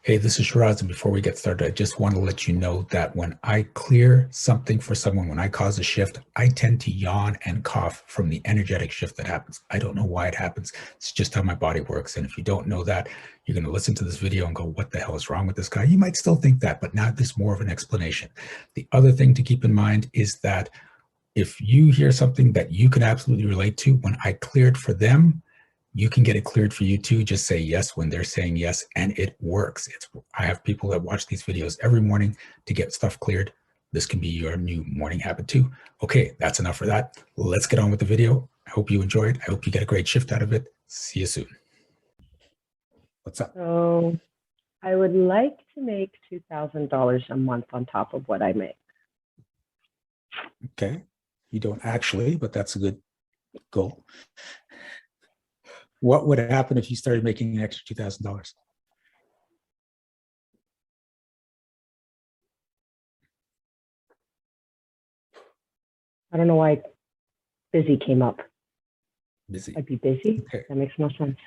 Hey, this is Shiraz, and before we get started, I just want to let you know that when I clear something for someone, when I cause a shift, I tend to yawn and cough from the energetic shift that happens. I don't know why it happens. It's just how my body works. And if you don't know that, you're going to listen to this video and go, what the hell is wrong with this guy? You might still think that, but now there's more of an explanation. The other thing to keep in mind is that if you hear something that you can absolutely relate to, when I cleared for them, you can get it cleared for you too. Just say yes when they're saying yes, and it works. I have people that watch these videos every morning to get stuff cleared. This can be your new morning habit too. Okay, that's enough for that. Let's get on with the video. I hope you enjoyed. I hope you get a great shift out of it. See you soon. What's up? So I would like to make $2,000 a month on top of what I make. Okay, you don't actually, but that's a good goal. What would happen if you started making an extra $2,000? I don't know why busy came up. Busy. I'd be busy. Okay. That makes no sense.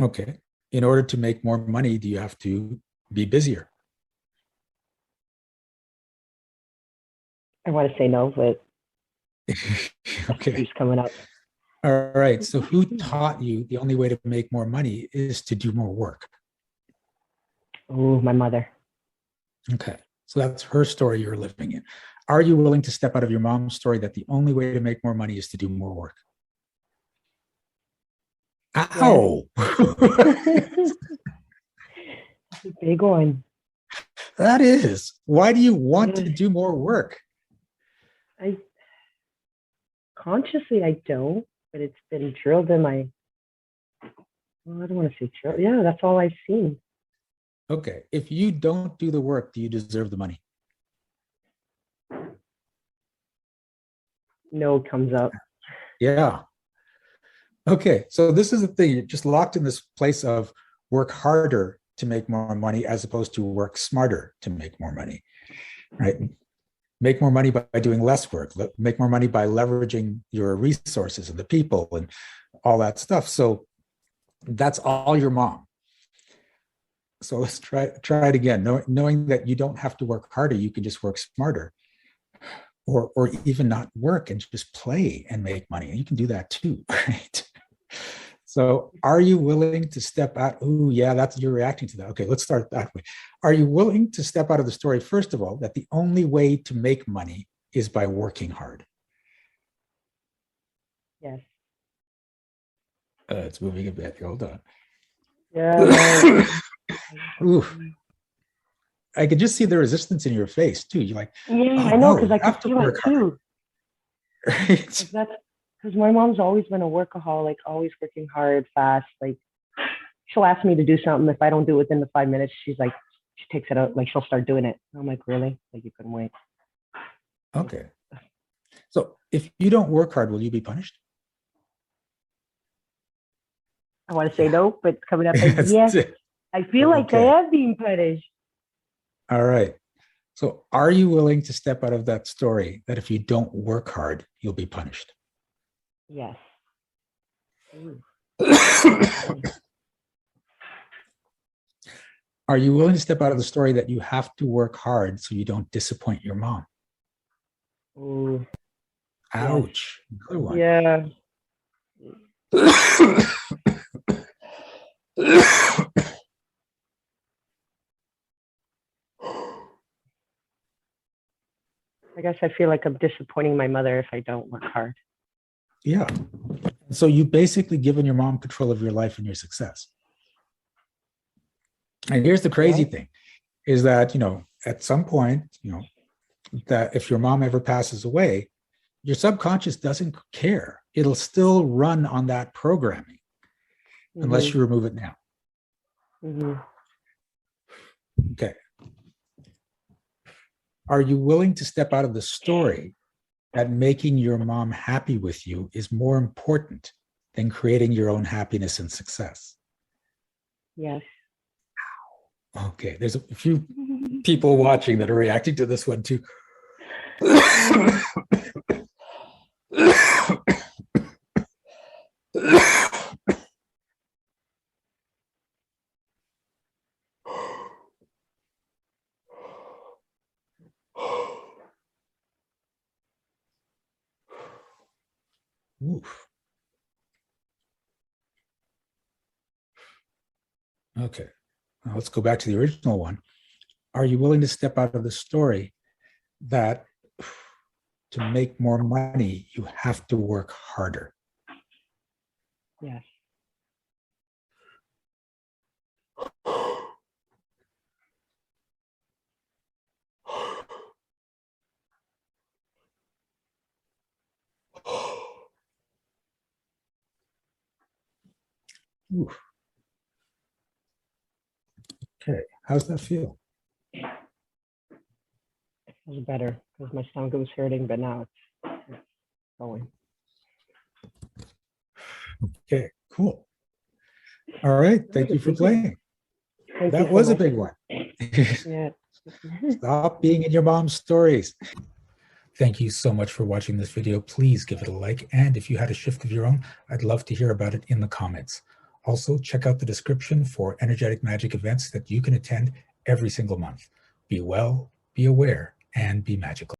Okay. In order to make more money, do you have to be busier? I want to say no, but Okay. keeps coming up. All right. So who taught you the only way to make more money is to do more work? Oh, my mother. Okay. So that's her story you're living in. Are you willing to step out of your mom's story that the only way to make more money is to do more work? Ow! It's a big one. That is. Why do you want to do more work? Consciously I don't, but it's been drilled in my, well, I don't want to say drilled. Yeah, that's all I've seen. Okay. If you don't do the work, do you deserve the money? No comes up. Yeah. Okay. So this is the thing. You're just locked in this place of work harder to make more money as opposed to work smarter to make more money, right? Make more money by doing less work, make more money by leveraging your resources and the people and all that stuff. So that's all your mom. So let's try it again. Knowing that you don't have to work harder, you can just work smarter, or even not work and just play and make money. And you can do that too, right? So are you willing to step out? Oh, yeah, you're reacting to that. Okay, let's start that way. Are you willing to step out of the story, first of all, that the only way to make money is by working hard? Yes. It's moving a bit. Hold on. Yeah. Ooh. I could just see the resistance in your face too. You're like, yeah, oh, I know, because I could feel it too. Right? Because my mom's always been a workaholic, always working hard, fast. Like, she'll ask me to do something. If I don't do it within the 5 minutes, she's like, she takes it out, like she'll start doing it. I'm like, really? Like, you couldn't wait. Okay. So if you don't work hard, will you be punished? I want to say no, but coming up as yes. I feel like I am being punished. All right. So are you willing to step out of that story that if you don't work hard, you'll be punished? Yes. Are you willing to step out of the story that you have to work hard so you don't disappoint your mom? Ooh. Ouch. Yes. Another one. Yeah. I guess I feel like I'm disappointing my mother if I don't work hard. Yeah. So you've basically given your mom control of your life and your success. And here's the crazy thing is that, at some point, that if your mom ever passes away, your subconscious doesn't care. It'll still run on that programming unless you remove it now. Okay. Are you willing to step out of the story that making your mom happy with you is more important than creating your own happiness and success? Yes. Okay, there's a few people watching that are reacting to this one too. Oof. Okay, now let's go back to the original one. Are you willing to step out of the story that to make more money, you have to work harder? Yes. Oof. Okay, how's that feel? It was better because my stomach was hurting, but now it's going. Okay, cool. All right, thank you for playing. Thank That you so was a much. big one. Yeah. Stop being in your mom's stories. Thank you so much for watching this video. Please give it a like. And if you had a shift of your own, I'd love to hear about it in the comments. Also, check out the description for energetic magic events that you can attend every single month. Be well, be aware, and be magical.